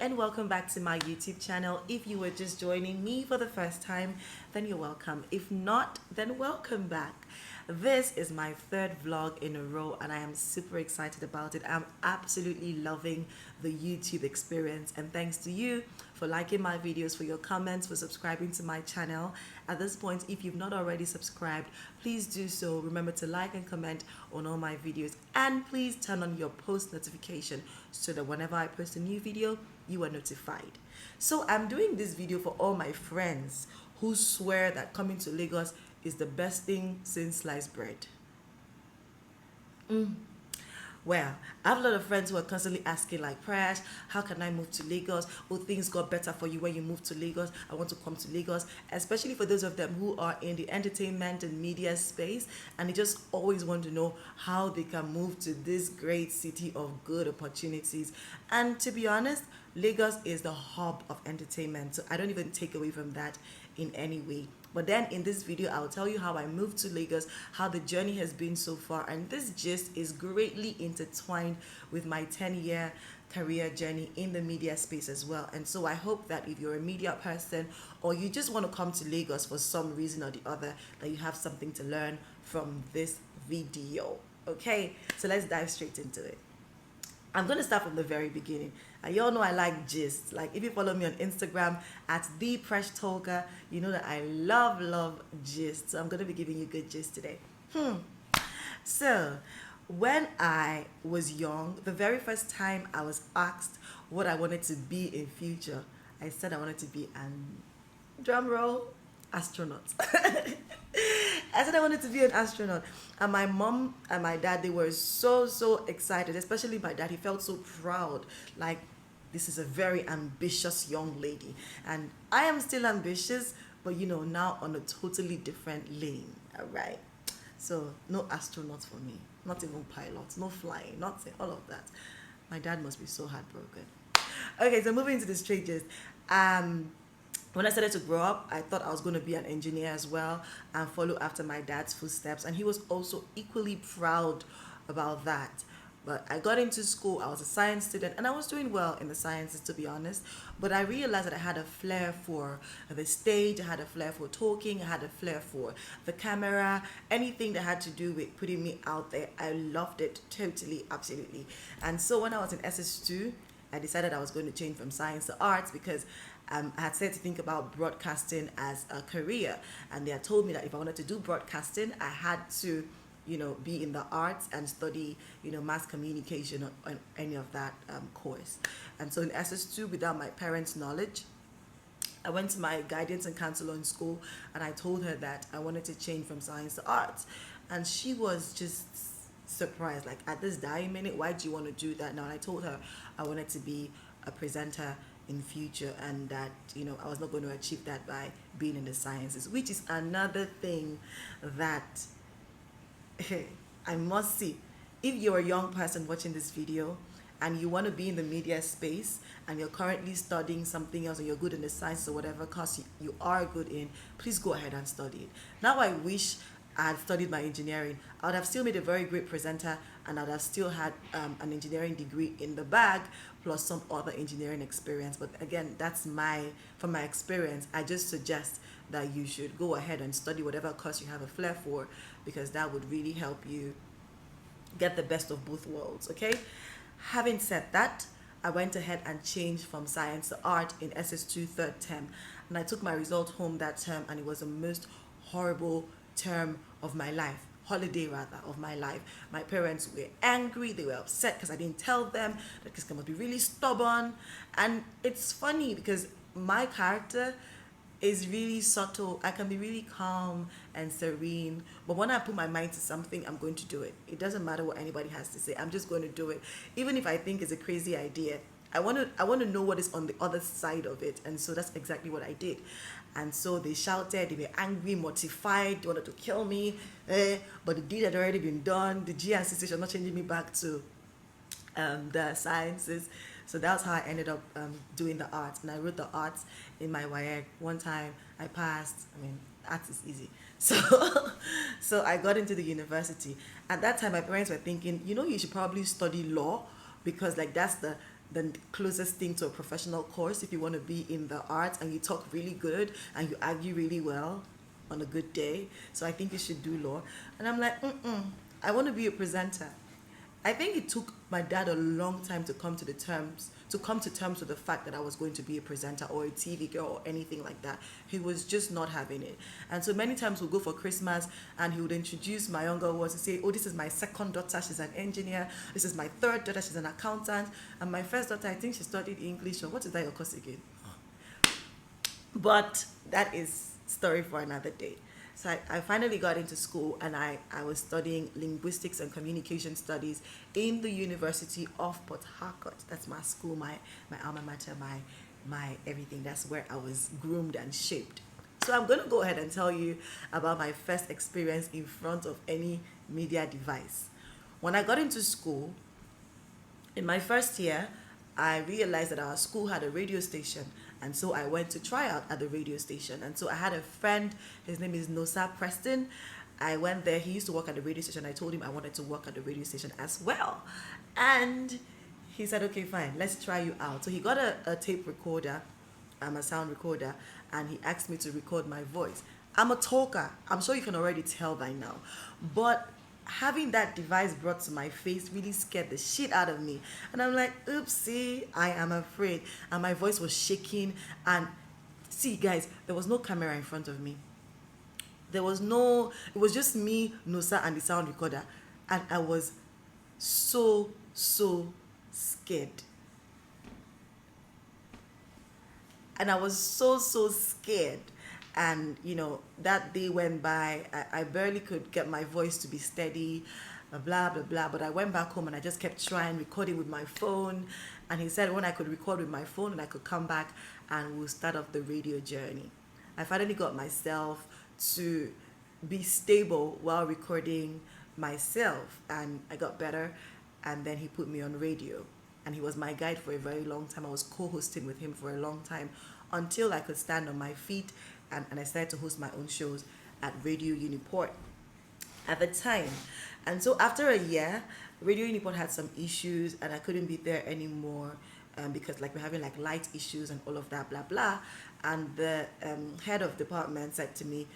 and welcome back to my YouTube channel. If you were just joining me for the first time, then you're welcome. If not, then welcome back. This is my third vlog in a row and I am super excited about it. I'm absolutely loving the YouTube experience, and thanks to you for liking my videos, for your comments, for subscribing to my channel. At this point, if you've not already subscribed, please do so. Remember to like and comment on all my videos, and please turn on your post notification so that whenever I post a new video, you are notified. So I'm doing this video for all my friends who swear that coming to Lagos is the best thing since sliced bread. Well, I have a lot of friends who are constantly asking like, Prash, how can I move to Lagos? Oh, things got better for you when you moved to Lagos. I want to come to Lagos, especially for those of them who are in the entertainment and media space, and they just always want to know how they can move to this great city of good opportunities. And to be honest, Lagos is the hub of entertainment, so I don't even take away from that in any way. But then in this video, I'll tell you how I moved to Lagos, how the journey has been so far, and this gist is greatly intertwined with my 10-year career journey in the media space as well. And so I hope that if you're a media person or you just want to come to Lagos for some reason or the other, that you have something to learn from this video. Okay, so let's dive straight into it. I'm going to start from the very beginning. And you all know I like gist. Like, if you follow me on Instagram at @thepreshtalker, you know that I love gist. So I'm going to be giving you good gist today. So when I was young, the very first time I was asked what I wanted to be in future, I said I wanted to be an, drum roll, astronaut. I said I wanted to be an astronaut, and my mom and my dad, they were so excited, especially my dad. He felt so proud, like this is a very ambitious young lady, and I am still ambitious, but you know, now on a totally different lane. All right, so no astronauts for me, not even pilots, no flying, nothing, all of that. My dad must be so heartbroken. Okay, so moving to the straight gist. When I started to grow up, I thought I was going to be an engineer as well and follow after my dad's footsteps. And he was also equally proud about that. But I got into school, I was a science student, and I was doing well in the sciences, to be honest. But I realized that I had a flair for the stage, I had a flair for talking, I had a flair for the camera, anything that had to do with putting me out there. I loved it totally, absolutely. And so when I was in SS2, I decided I was going to change from science to arts because I had said to think about broadcasting as a career, and they had told me that if I wanted to do broadcasting, I had to, you know, be in the arts and study, you know, mass communication or any of that course. And so in SS2, without my parents' knowledge, I went to my guidance and counselor in school, and I told her that I wanted to change from science to arts, and she was just surprised, like, at this dying minute, why do you want to do that now? And I told her I wanted to be a presenter in future, and that, you know, I was not going to achieve that by being in the sciences, which is another thing that I must see. If you're a young person watching this video and you want to be in the media space and you're currently studying something else, or you're good in the science or whatever course you are good in, please go ahead and study it. Now I wish I had studied my engineering. I would have still made a very great presenter, and I would have still had an engineering degree in the bag, plus some other engineering experience. But again, that's from my experience, I just suggest that you should go ahead and study whatever course you have a flair for, because that would really help you get the best of both worlds, okay? Having said that, I went ahead and changed from science to art in SS2 third term, and I took my result home that term, and it was the most horrible term of my life, holiday rather, of my life. My parents were angry, they were upset because I didn't tell them that Kiska must be really stubborn. And it's funny because my character is really subtle. I can be really calm and serene, but when I put my mind to something, I'm going to do it. It doesn't matter what anybody has to say, I'm just going to do it. Even if I think it's a crazy idea, I want to know what is on the other side of it, and so that's exactly what I did. And so they shouted, they were angry, mortified, they wanted to kill me, but the deed had already been done. The GNC station not changing me back to the sciences. So that's how I ended up doing the arts, and I wrote the arts in my YA. One time I passed. I mean, arts is easy. So I got into the university. At that time, my parents were thinking, you know, you should probably study law, because like that's the the closest thing to a professional course if you want to be in the arts and you talk really good and you argue really well on a good day. So I think you should do law. And I'm like, I want to be a presenter. I think it took my dad a long time to come to terms with the fact that I was going to be a presenter or a TV girl or anything like that. He was just not having it. And so many times we'll go for Christmas and he would introduce my younger ones and say, oh, this is my second daughter, she's an engineer. This is my third daughter, she's an accountant. And my first daughter, I think she studied English, or what is that your course again? But that is story for another day. So I finally got into school and I was studying linguistics and communication studies in the University of Port Harcourt. That's my school, my alma mater, my everything. That's where I was groomed and shaped. So I'm going to go ahead and tell you about my first experience in front of any media device. When I got into school, in my first year, I realized that our school had a radio station, and so I went to try out at the radio station. And so I had a friend, his name is Nosa Preston. I went there, he used to work at the radio station. I told him I wanted to work at the radio station as well. And he said, okay, fine, let's try you out. So he got a tape recorder, a sound recorder, and he asked me to record my voice. I'm a talker. I'm sure you can already tell by now. But having that device brought to my face really scared the shit out of me. And I'm like, oopsie, I am afraid. And my voice was shaking. And see, guys, there was no camera in front of me. It was just me, Nusa, and the sound recorder. And I was so scared. And I was so scared. And that day went by. I barely could get my voice to be steady, blah blah blah. But I went back home and I just kept trying recording with my phone. And he said when I could record with my phone and I could come back and we'll start off the radio journey. I finally got myself to be stable while recording myself, and I got better. And then he put me on radio, and he was my guide for a very long time. I was co-hosting with him for a long time until I could stand on my feet. And I started to host my own shows at Radio Uniport at the time. And so after a year, Radio Uniport had some issues and I couldn't be there anymore because we're having light issues and all of that, blah, blah. And the head of department said to me,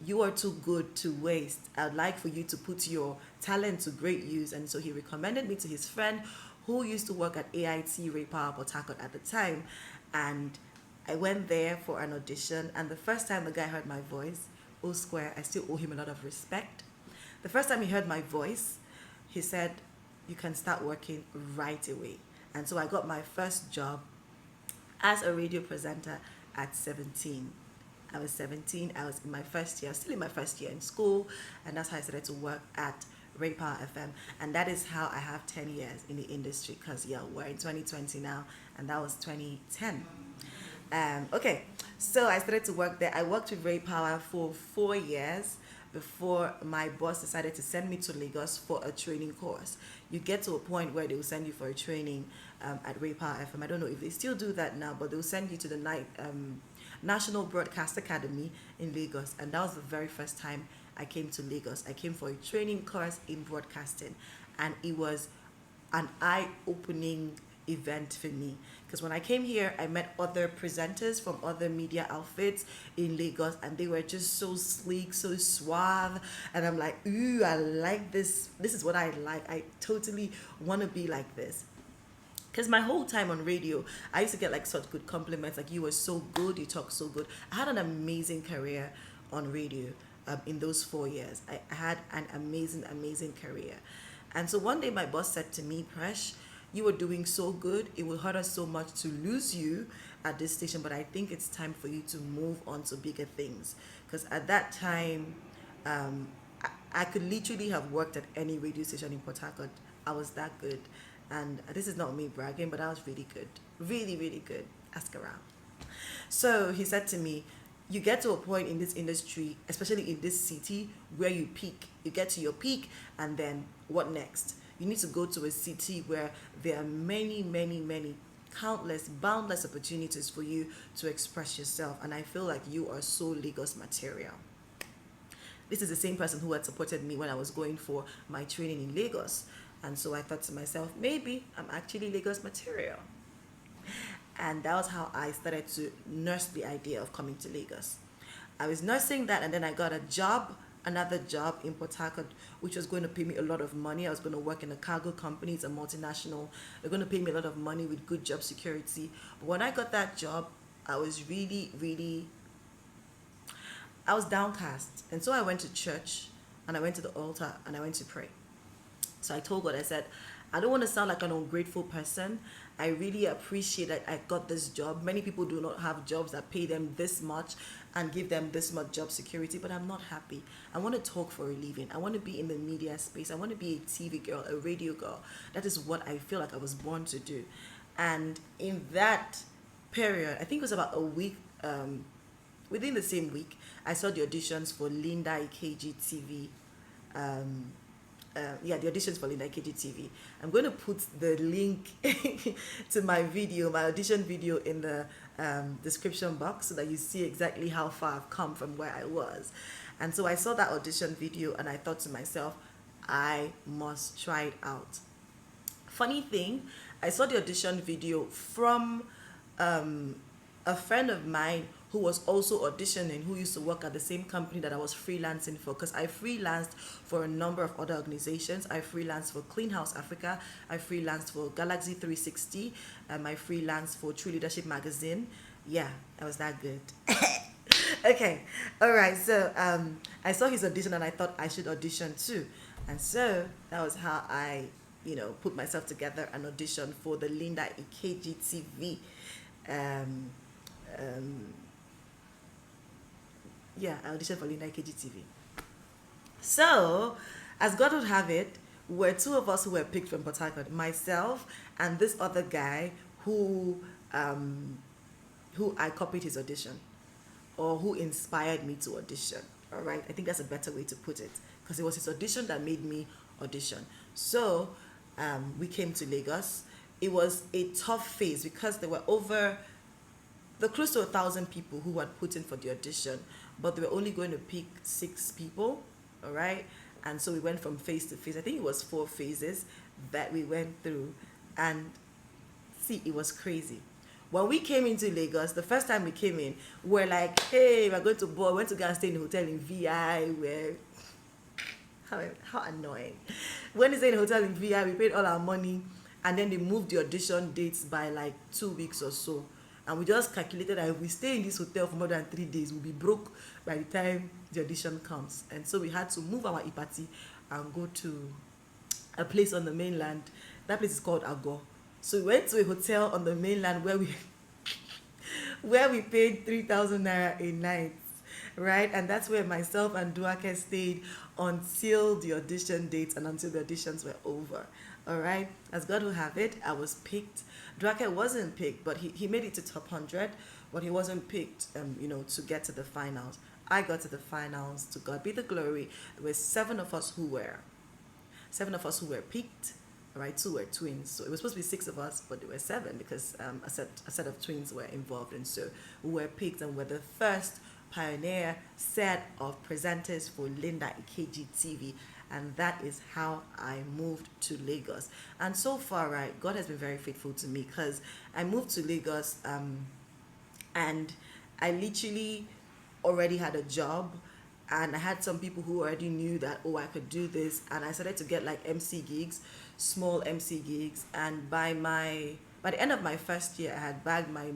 you are too good to waste. I'd like for you to put your talent to great use. And so he recommended me to his friend who used to work at AIT Ray Power Port Harcourt at the time. And I went there for an audition, and the first time the guy heard my voice, O Square, I still owe him a lot of respect. The first time he heard my voice, he said, you can start working right away. And so I got my first job as a radio presenter at 17. I was 17, I was in my first year, still in my first year in school, and that's how I started to work at Ray Power FM. And that is how I have 10 years in the industry, because we're in 2020 now, and that was 2010. Okay, so I started to work there. I worked with Ray Power for 4 years before my boss decided to send me to Lagos for a training course. You get to a point where they will send you for a training at Ray Power FM. I don't know if they still do that now, but they'll send you to the National Broadcast Academy in Lagos. And that was the very first time I came to Lagos. I came for a training course in broadcasting, and it was an eye-opening event for me, because when I came here I met other presenters from other media outfits in Lagos, and they were just so sleek, so suave, and I'm like, ooh, I like this is what I like. I totally want to be like this. Because my whole time on radio, I used to get such good compliments, you were so good, you talk so good. I had an amazing career on radio in those 4 years. I had an amazing career. And so one day my boss said to me, Presh, you were doing so good, it will hurt us so much to lose you at this station, but I think it's time for you to move on to bigger things. Because at that time, I could literally have worked at any radio station in Port Harcourt. I was that good. And this is not me bragging, but I was really good. Really good. Ask around. So he said to me, you get to a point in this industry, especially in this city, where you peak. You get to your peak, and then what next? You need to go to a city where there are many, countless, boundless opportunities for you to express yourself. And I feel like you are so Lagos material. This is the same person who had supported me when I was going for my training in Lagos. And so I thought to myself, maybe I'm actually Lagos material. And that was how I started to nurse the idea of coming to Lagos. I was nursing that, and then I got a job, another job in Port Harcourt, which was going to pay me a lot of money. I was going to work in a cargo company, it's a multinational. They're going to pay me a lot of money with good job security. But when I got that job, I was really, really, I was downcast. And so I went to church, and I went to the altar, and I went to pray. So I told God, I said, I don't want to sound like an ungrateful person. I really appreciate that I got this job. Many people do not have jobs that pay them this much and give them this much job security, but I'm not happy. I want to talk for a living. I want to be in the media space. I want to be a TV girl, a radio girl. That is what I feel like I was born to do. And in that period, I think it was about a week, within the same week, I saw the auditions for Linda Ikeji TV. Yeah, the auditions for Linda Ikeji TV. I'm going to put the link to my video, my audition video, in the description box so that you see exactly how far I've come from where I was. And so I saw that audition video and I thought to myself, I must try it out. Funny thing, I saw the audition video from a friend of mine who was also auditioning, who used to work at the same company that I was freelancing for, because I freelanced for a number of other organizations. I freelanced for Clean House Africa, I freelanced for Galaxy 360, I freelanced for True Leadership Magazine. Yeah, I was that good. Okay, all right, so I saw his audition and I thought I should audition too. And so that was how I, put myself together and auditioned for the Linda Ikeji TV. Yeah, I auditioned for Linda Ikeji TV. So, as God would have it, were two of us who were picked from Port Harcourt, myself and this other guy who I copied his audition, or who inspired me to audition. All right, I think that's a better way to put it, because it was his audition that made me audition. So we came to Lagos. It was a tough phase because there were close to 1,000 people who had put in for the audition, but they were only going to pick 6 people, all right? And so we went from phase to phase. I think it was 4 phases that we went through. And see, it was crazy. When we came into Lagos, the first time we came in, we're like, hey, we're going to ball. We went to go and stay in a hotel in VI. Where how annoying. When they stay in a hotel in VI, we paid all our money, and then they moved the audition dates by like 2 weeks or so. And we just calculated that if we stay in this hotel for more than 3 days, we'll be broke by the time the audition comes. And so we had to move our ipati and go to a place on the mainland. That place is called Ago. So we went to a hotel on the mainland where we paid 3,000 naira a night, right? And that's where myself and Duake stayed until the audition dates and until the auditions were over. All right, as God will have it, I was picked. Duake wasn't picked, but he made it to top 100, but he wasn't picked, to get to the finals. I got to the finals. To God be the glory. There were 7 of us who were picked. All right, 2 were twins. So it was supposed to be 6 of us, but there were 7 because a set of twins were involved, and so we were picked and were the first pioneer set of presenters for Linda Ikeji TV. And that is how I moved to Lagos. And so far, right, God has been very faithful to me, because I moved to Lagos and I literally already had a job, and I had some people who already knew that, oh, I could do this. And I started to get like MC gigs, small MC gigs. And by the end of my first year, I had bagged my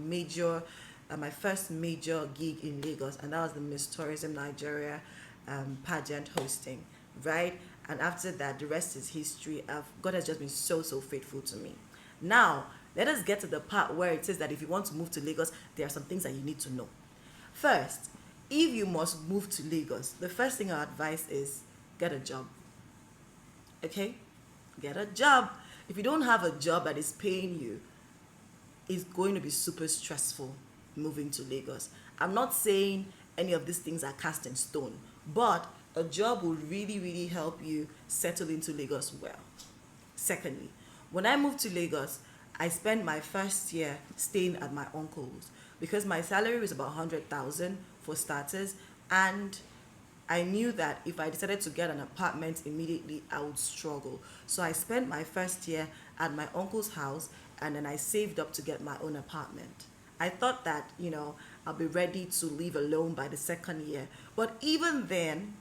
first major gig in Lagos, and that was the Miss Tourism Nigeria pageant hosting. Right? And after that, the rest is history. God has just been so faithful to me. Now, let us get to the part where it says that if you want to move to Lagos, there are some things that you need to know. First, if you must move to Lagos, the first thing I advise is get a job. Okay? Get a job. If you don't have a job that is paying you, it's going to be super stressful moving to Lagos. I'm not saying any of these things are cast in stone, but a job will really, really help you settle into Lagos well. Secondly, when I moved to Lagos, I spent my first year staying at my uncle's, because my salary was about 100,000 for starters, and I knew that if I decided to get an apartment immediately, I would struggle. So I spent my first year at my uncle's house, and then I saved up to get my own apartment. I thought that, I'll be ready to live alone by the second year. But even then,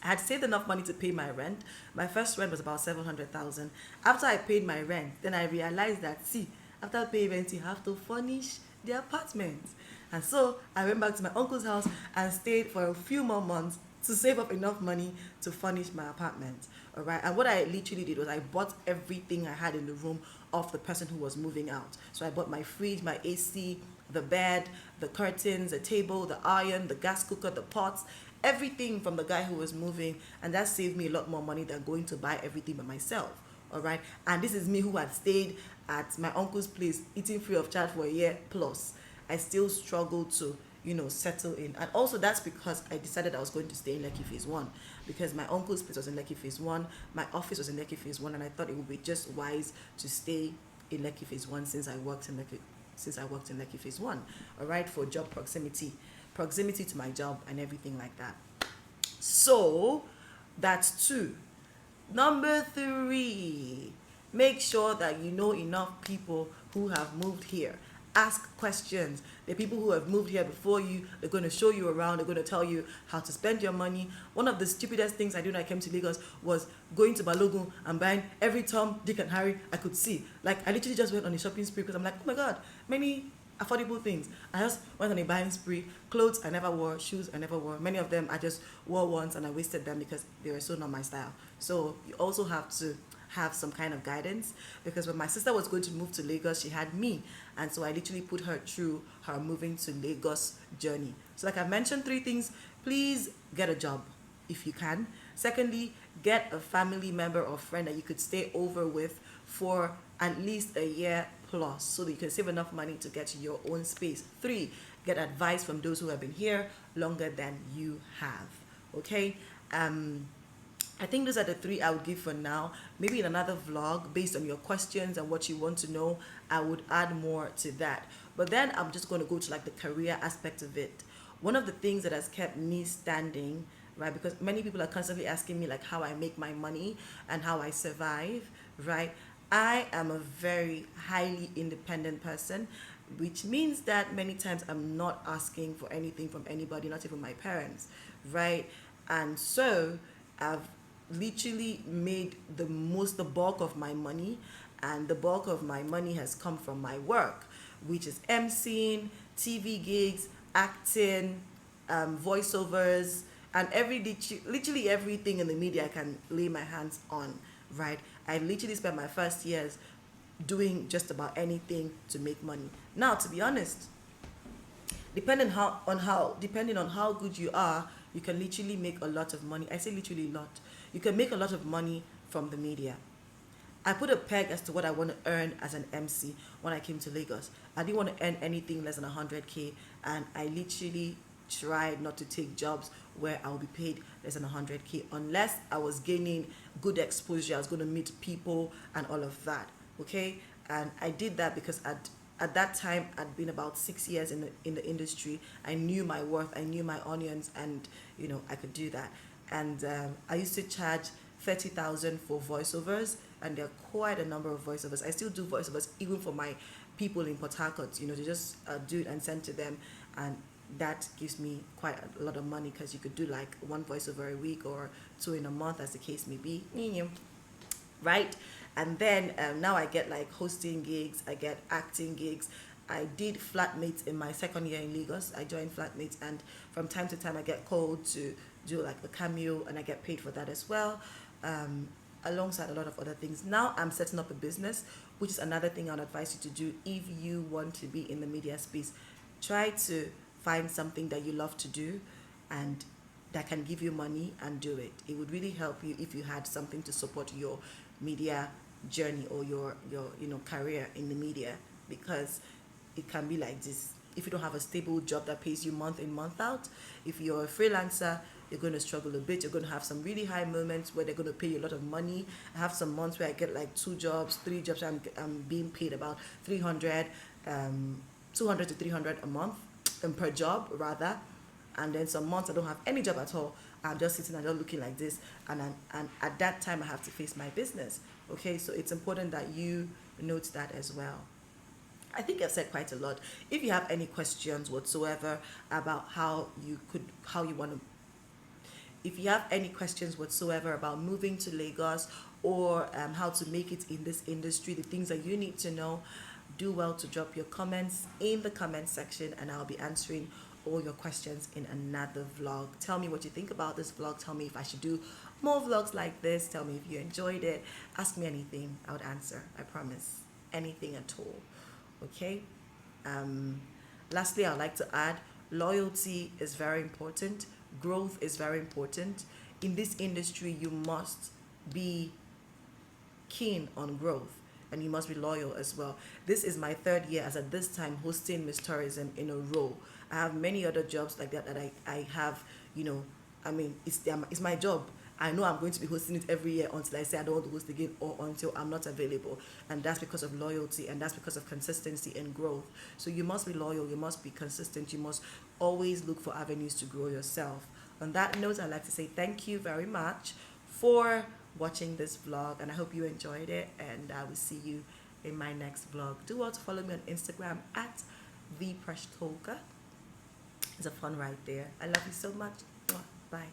I had saved enough money to pay my rent. My first rent was about 700,000. After I paid my rent, then I realized that, see, after paying rent, you have to furnish the apartment. And so I went back to my uncle's house and stayed for a few more months to save up enough money to furnish my apartment. All right. And what I literally did was I bought everything I had in the room of the person who was moving out. So I bought my fridge, my AC, the bed, the curtains, the table, the iron, the gas cooker, the pots, everything from the guy who was moving. And that saved me a lot more money than going to buy everything by myself. All right. And this is me who had stayed at my uncle's place, eating free of charge for a year plus. I still struggled to, settle in. And also that's because I decided I was going to stay in Lekki Phase 1, because my uncle's place was in Lekki Phase 1, my office was in Lekki Phase 1, and I thought it would be just wise to stay in Lekki Phase 1 since I worked in Lekki Phase 1, all right, for job proximity to my job and everything like that. So that's 2. Number 3, make sure that you know enough people who have moved here. Ask questions. The people who have moved here before you, they're going to show you around. They're going to tell you how to spend your money. One of the stupidest things I did when I came to Lagos was going to Balogun and buying every Tom, Dick and Harry I could see. Like, I literally just went on a shopping spree because I'm like, oh my God, many affordable things. I just went on a buying spree. Clothes I never wore, shoes I never wore. Many of them I just wore once and I wasted them because they were so not my style. So you also have to have some kind of guidance, because when my sister was going to move to Lagos, she had me, and so I literally put her through her moving to Lagos journey. So like I mentioned, 3 things: please get a job if you can. Secondly, get a family member or friend that you could stay over with for at least a year plus, so that you can save enough money to get your own space. 3, get advice from those who have been here longer than you have. Okay. I think those are the 3 I would give for now. Maybe in another vlog, based on your questions and what you want to know, I would add more to that. But then I'm just going to go to like the career aspect of it. One of the things that has kept me standing, right, because many people are constantly asking me like how I make my money and how I survive, right? I am a very highly independent person, which means that many times I'm not asking for anything from anybody, not even my parents, right? And so I've literally made the bulk of my money, and the bulk of my money has come from my work, which is emceeing, TV gigs, acting, voiceovers, and literally everything in the media I can lay my hands on, right? I literally spent my first years doing just about anything to make money. Now, to be honest, depending on how good you are, you can literally make a lot of money. I say literally a lot. You can make a lot of money from the media. I put a peg as to what I want to earn as an MC when I came to Lagos. I didn't want to earn anything less than 100K, and I literally tried not to take jobs where I will be paid less than 100K unless I was gaining good exposure. I was going to meet people and all of that. Okay, and I did that because at that time I'd been about 6 years in the industry. I knew my worth, I knew my onions, and I could do that. And I used to charge 30,000 for voiceovers, and there are quite a number of voiceovers. I still do voiceovers even for my people in Port Harcourt. They just do it and send to them, and that gives me quite a lot of money, because you could do like 1 voiceover a week or 2 in a month, as the case may be, right? And then now I get like hosting gigs, I get acting gigs. I did Flatmates in my second year in Lagos. I joined Flatmates, and from time to time I get called to do like a cameo, and I get paid for that as well, alongside a lot of other things. Now I'm setting up a business, which is another thing I'd advise you to do if you want to be in the media space. Try to find something that you love to do and that can give you money, and do it. It would really help you if you had something to support your media journey or your career in the media, because it can be like this. If you don't have a stable job that pays you month in, month out, if you're a freelancer, you're going to struggle a bit. You're going to have some really high moments where they're going to pay you a lot of money. I have some months where I get like 2 jobs, 3 jobs. I'm being paid about 200 to 300 a month, per job rather. And then some months I don't have any job at all, I'm just sitting and just looking like this, and at that time I have to face my business. Okay, so it's important that you note that as well. I think I've said quite a lot. If you have any questions whatsoever about how you want to, if you have any questions whatsoever about moving to Lagos, or how to make it in this industry, the things that you need to know, do well to drop your comments in the comment section, and I'll be answering all your questions in another vlog. Tell me what you think about this vlog. Tell me if I should do more vlogs like this. Tell me if you enjoyed it. Ask me anything. I would answer. I promise. Anything at all. Okay? Um, Lastly, I'd like to add, loyalty is very important. Growth is very important. In this industry, you must be keen on growth, and you must be loyal as well. This is my third year as at this time hosting Miss Tourism in a row. I have many other jobs like that I have, you know, I mean, it's my job. I know I'm going to be hosting it every year until I say I don't want to host again, or until I'm not available. And that's because of loyalty, and that's because of consistency and growth. So you must be loyal, you must be consistent, you must always look for avenues to grow yourself. On that note, I'd like to say thank you very much for watching this vlog, and I hope you enjoyed it, and I will see you in my next vlog. Do well to follow me on Instagram at the Presh Talker. It's a fun right there. I love you so much. Bye.